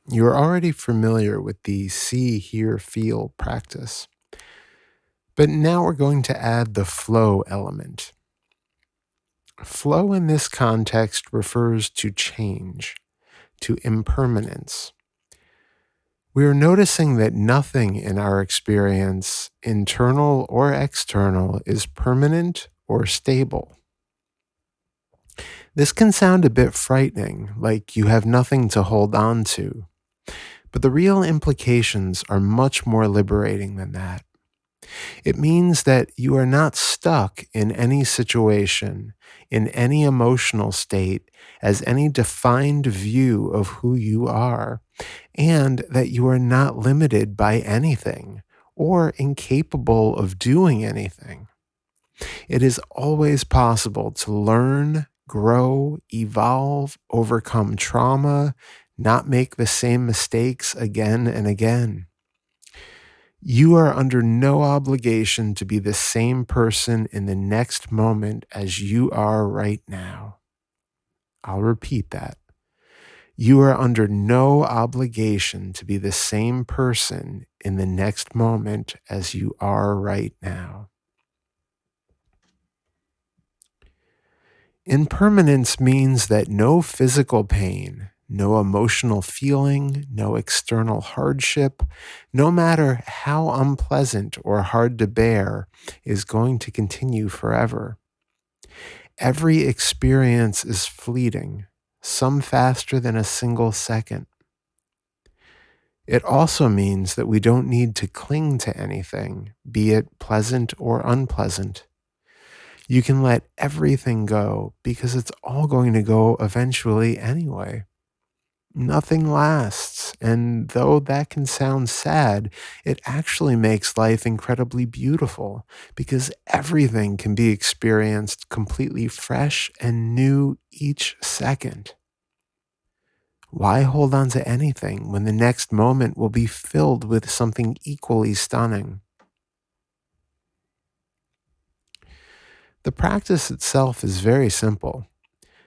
You're already familiar with the see, hear, feel practice. But now we're going to add the flow element. Flow in this context refers to change, to impermanence. We are noticing that nothing in our experience, internal or external, is permanent or stable. This can sound a bit frightening, like you have nothing to hold on to, but the real implications are much more liberating than that. It means that you are not stuck in any situation, in any emotional state, as any defined view of who you are, and that you are not limited by anything or incapable of doing anything. It is always possible to learn, grow, evolve, overcome trauma, not make the same mistakes again and again. You are under no obligation to be the same person in the next moment as you are right now. I'll repeat that. You are under no obligation to be the same person in the next moment as you are right now. Impermanence means that no physical pain, no emotional feeling, no external hardship, no matter how unpleasant or hard to bear, is going to continue forever. Every experience is fleeting, some faster than a single second. It also means that we don't need to cling to anything, be it pleasant or unpleasant. You can let everything go because it's all going to go eventually anyway. Nothing lasts, and though that can sound sad, it actually makes life incredibly beautiful because everything can be experienced completely fresh and new each second. Why hold on to anything when the next moment will be filled with something equally stunning? The practice itself is very simple.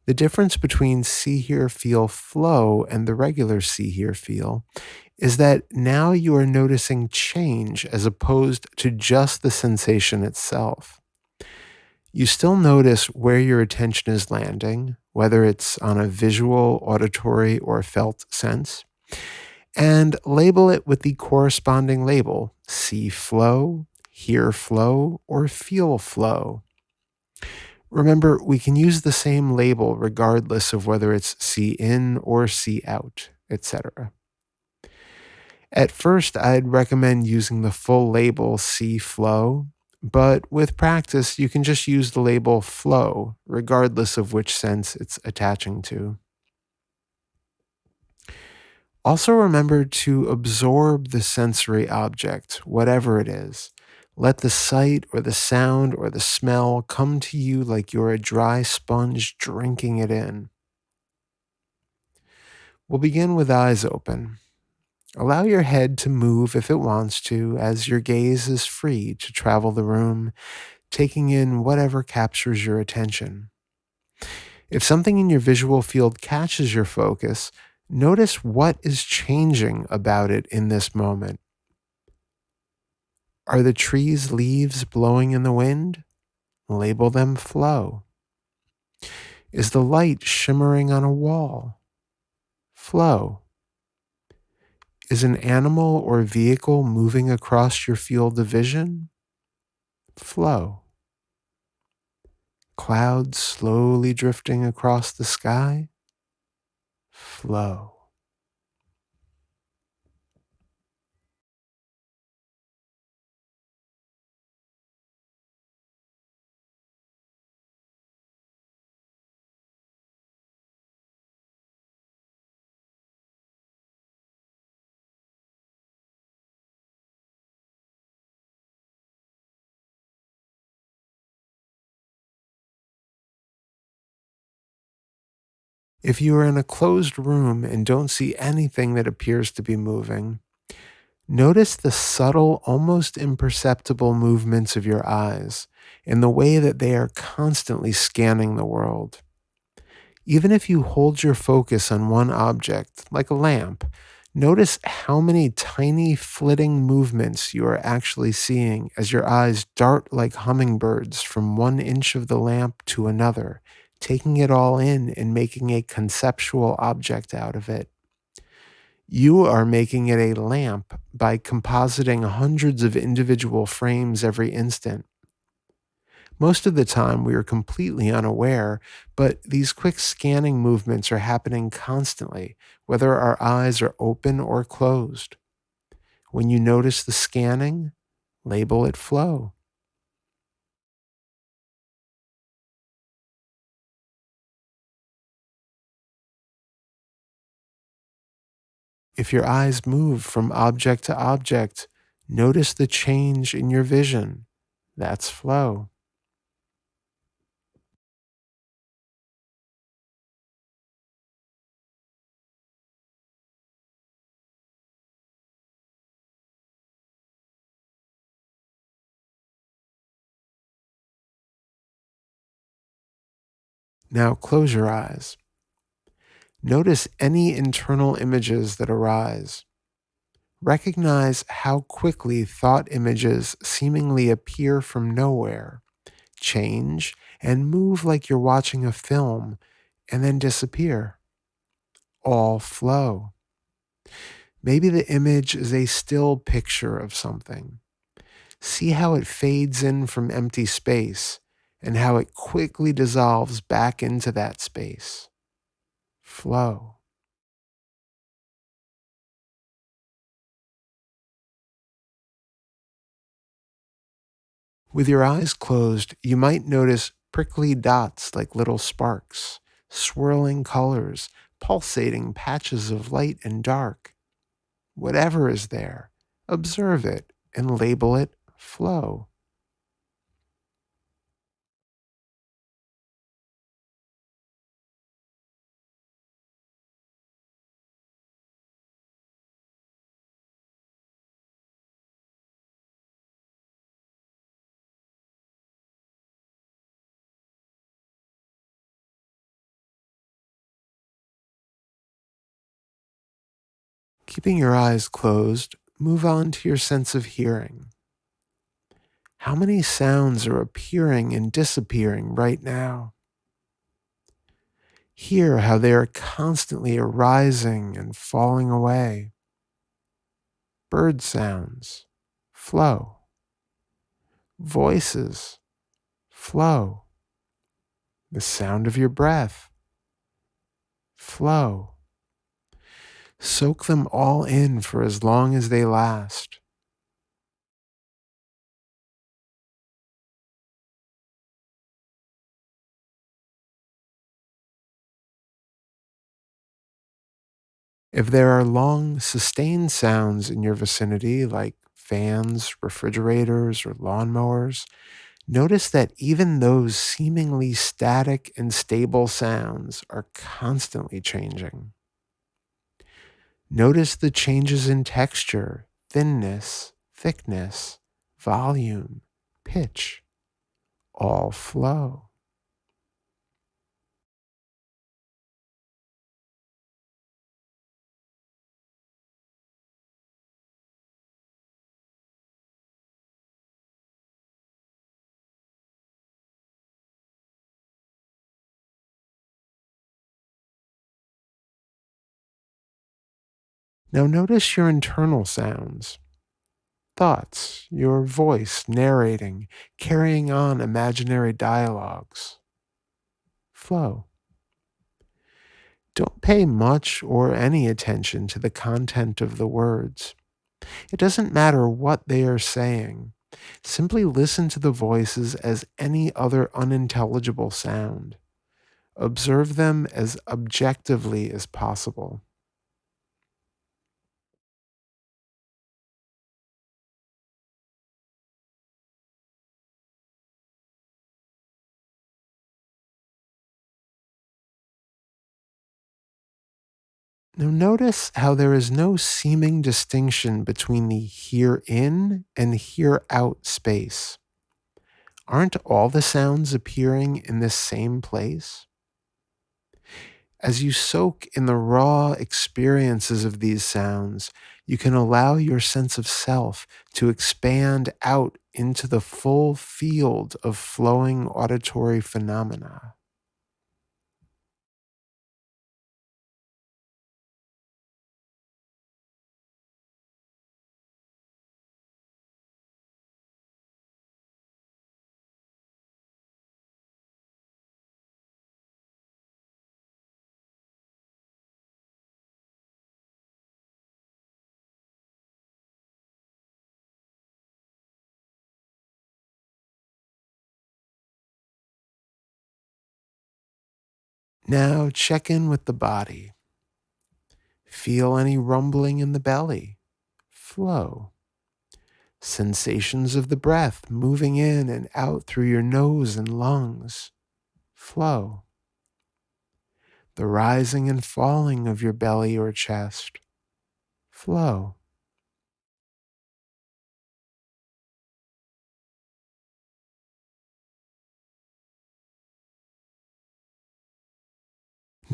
The difference between see, hear, feel, flow and the regular see, hear, feel is that now you are noticing change as opposed to just the sensation itself. You still notice where your attention is landing, whether it's on a visual, auditory, or felt sense, and label it with the corresponding label: see flow, hear flow, or feel flow. Remember, we can use the same label regardless of whether it's see in or see out, etc. At first, I'd recommend using the full label see flow, but with practice, you can just use the label flow, regardless of which sense it's attaching to. Also, remember to absorb the sensory object, whatever it is. Let the sight or the sound or the smell come to you like you're a dry sponge drinking it in. We'll begin with eyes open. Allow your head to move if it wants to, as your gaze is free to travel the room, taking in whatever captures your attention. If something in your visual field catches your focus, notice what is changing about it in this moment. Are the trees' leaves blowing in the wind? Label them flow. Is the light shimmering on a wall? Flow. Is an animal or vehicle moving across your field of vision? Flow. Clouds slowly drifting across the sky? Flow. If you are in a closed room and don't see anything that appears to be moving, notice the subtle, almost imperceptible movements of your eyes and the way that they are constantly scanning the world. Even if you hold your focus on one object, like a lamp, Notice how many tiny flitting movements you are actually seeing as your eyes dart like hummingbirds from 1 inch of the lamp to another, taking it all in and making a conceptual object out of it. You are making it a lamp by compositing hundreds of individual frames every instant. Most of the time, we are completely unaware, but these quick scanning movements are happening constantly, whether our eyes are open or closed. When you notice the scanning, label it flow. If your eyes move from object to object, notice the change in your vision. That's flow. Now close your eyes. Notice any internal images that arise. Recognize how quickly thought images seemingly appear from nowhere, change, and move like you're watching a film, and then disappear. All flow. Maybe the image is a still picture of something. See how it fades in from empty space and how it quickly dissolves back into that space. Flow. With your eyes closed, you might notice prickly dots like little sparks, swirling colors, pulsating patches of light and dark. Whatever is there, observe it and label it flow. Keeping your eyes closed, move on to your sense of hearing. How many sounds are appearing and disappearing right now? Hear how they are constantly arising and falling away. Bird sounds, flow. Voices, flow. The sound of your breath, flow. Soak them all in for as long as they last. If there are long, sustained sounds in your vicinity, like fans, refrigerators, or lawnmowers, notice that even those seemingly static and stable sounds are constantly changing. Notice the changes in texture, thinness, thickness, volume, pitch, all flow. Now notice your internal sounds, thoughts, your voice narrating, carrying on imaginary dialogues. Flow. Don't pay much or any attention to the content of the words. It doesn't matter what they are saying. Simply listen to the voices as any other unintelligible sound. Observe them as objectively as possible. Now, notice how there is no seeming distinction between the here in and here out space. Aren't all the sounds appearing in this same place? As you soak in the raw experiences of these sounds, you can allow your sense of self to expand out into the full field of flowing auditory phenomena. Now check in with the body. Feel any rumbling in the belly. Flow. Sensations of the breath moving in and out through your nose and lungs. Flow. The rising and falling of your belly or chest. Flow.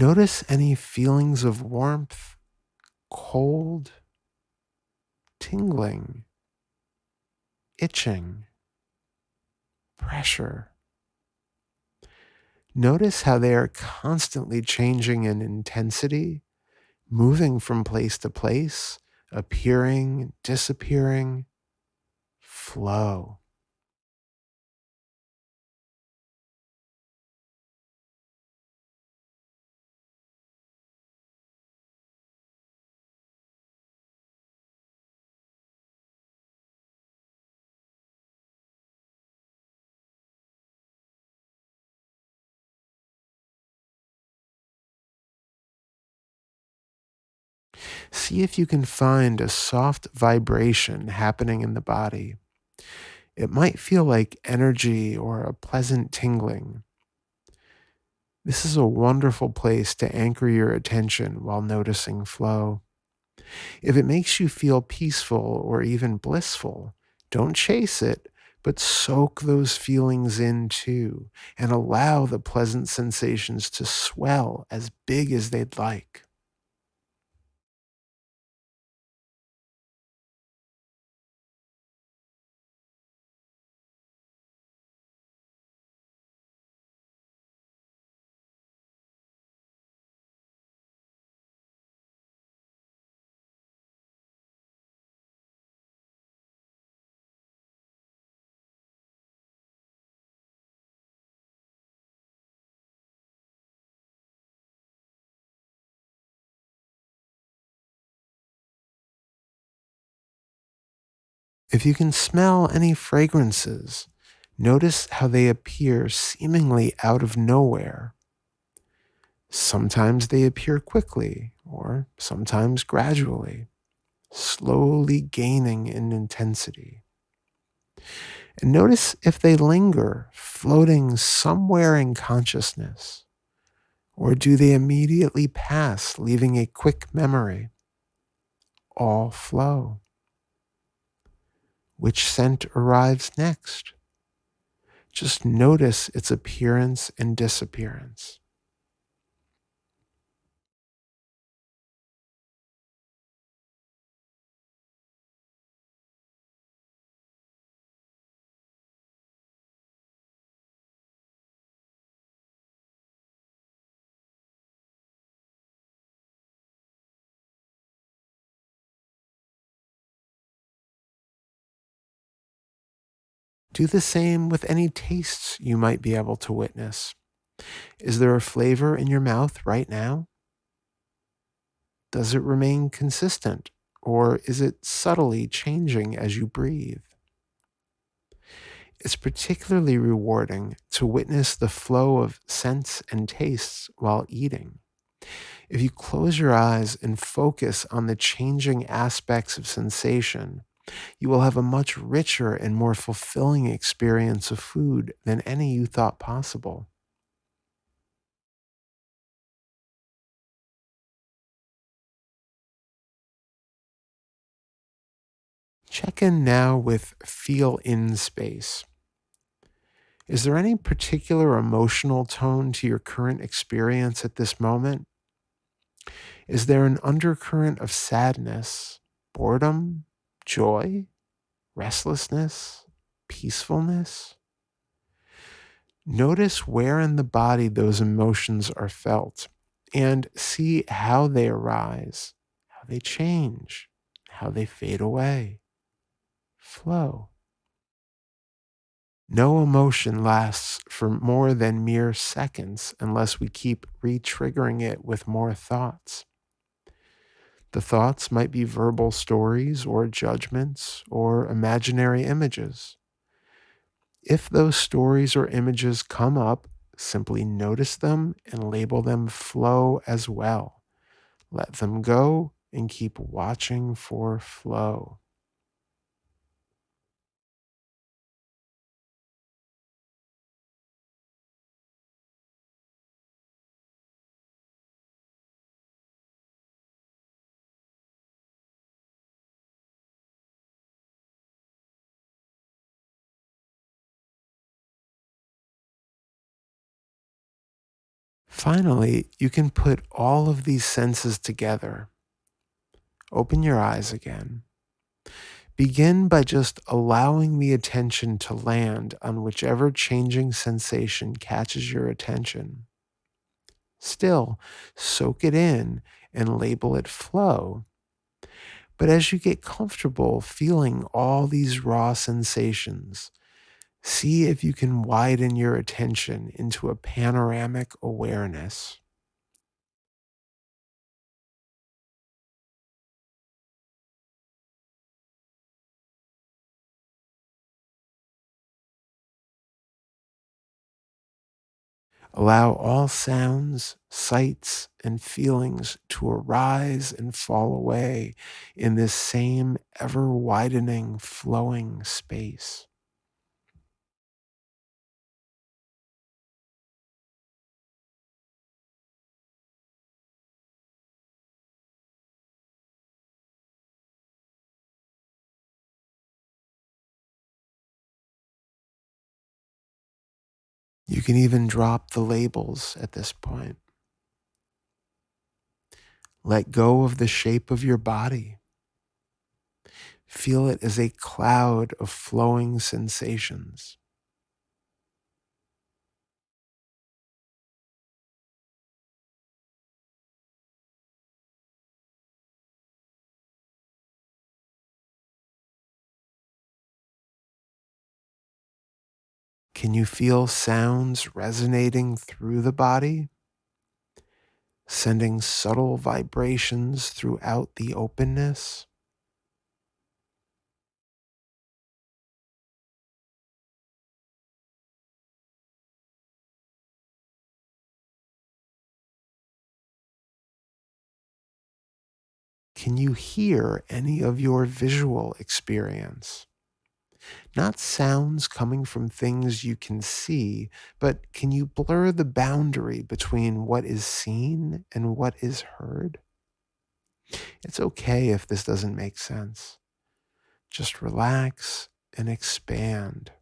Notice any feelings of warmth, cold, tingling, itching, pressure. Notice how they are constantly changing in intensity, moving from place to place, appearing, disappearing. Flow. See if you can find a soft vibration happening in the body. It might feel like energy or a pleasant tingling. This is a wonderful place to anchor your attention while noticing flow. If it makes you feel peaceful or even blissful, don't chase it, but soak those feelings in too and allow the pleasant sensations to swell as big as they'd like. If you can smell any fragrances, notice how they appear seemingly out of nowhere. Sometimes they appear quickly, or sometimes gradually, slowly gaining in intensity. And notice if they linger, floating somewhere in consciousness, or do they immediately pass, leaving a quick memory? All flow. Which scent arrives next? Just notice its appearance and disappearance. Do the same with any tastes you might be able to witness. Is there a flavor in your mouth right now? Does it remain consistent, or is it subtly changing as you breathe? It's particularly rewarding to witness the flow of scents and tastes while eating. If you close your eyes and focus on the changing aspects of sensation, you will have a much richer and more fulfilling experience of food than any you thought possible. Check in now with feel in space. Is there any particular emotional tone to your current experience at this moment? Is there an undercurrent of sadness, boredom, joy, restlessness, peacefulness? Notice where in the body those emotions are felt and see how they arise, how they change, how they fade away. Flow. No emotion lasts for more than mere seconds unless we keep re triggering it with more thoughts. The thoughts might be verbal stories or judgments or imaginary images. If those stories or images come up, simply notice them and label them flow as well. Let them go and keep watching for flow. Finally, you can put all of these senses together. Open your eyes again. Begin by just allowing the attention to land on whichever changing sensation catches your attention. Still, soak it in and label it flow. But as you get comfortable feeling all these raw sensations, see if you can widen your attention into a panoramic awareness. Allow all sounds, sights, and feelings to arise and fall away in this same ever widening, flowing space. You can even drop the labels at this point. Let go of the shape of your body. Feel it as a cloud of flowing sensations. Can you feel sounds resonating through the body, sending subtle vibrations throughout the openness? Can you hear any of your visual experience? Not sounds coming from things you can see, but can you blur the boundary between what is seen and what is heard? It's okay if this doesn't make sense. Just relax and expand.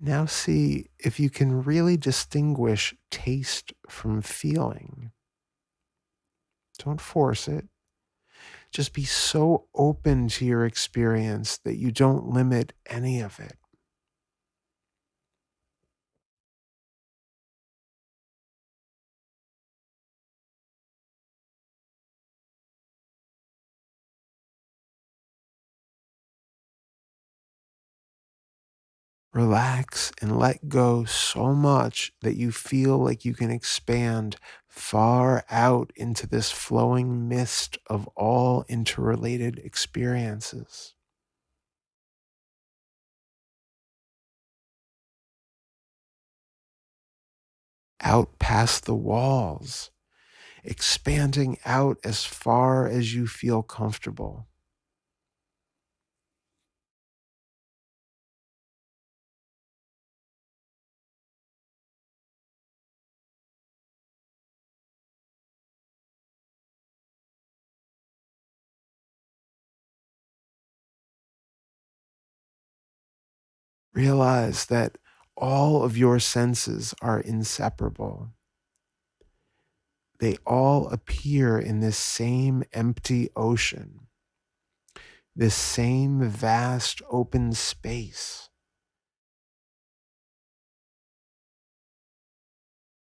Now see if you can really distinguish taste from feeling. Don't force it. Just be so open to your experience that you don't limit any of it. Relax and let go so much that you feel like you can expand far out into this flowing mist of all interrelated experiences. Out past the walls, expanding out as far as you feel comfortable. Realize that all of your senses are inseparable. They all appear in this same empty ocean, this same vast open space.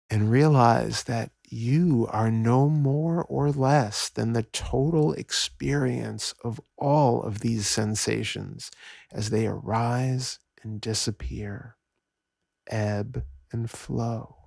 And realize that you are no more or less than the total experience of all of these sensations as they arise and disappear, ebb and flow.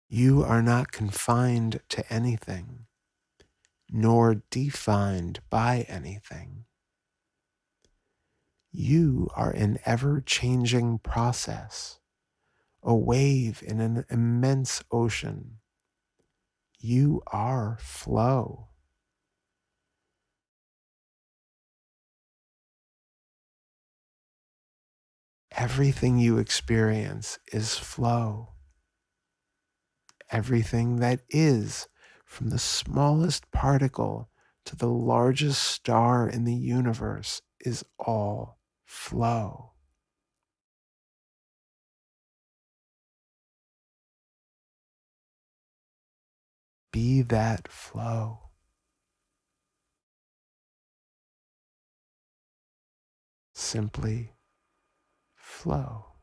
You are not confined to anything, nor defined by anything. You are an ever changing process, a wave in an immense ocean. You are flow. Everything you experience is flow. Everything that is, from the smallest particle to the largest star in the universe, is all flow. Be that flow. Simply flow.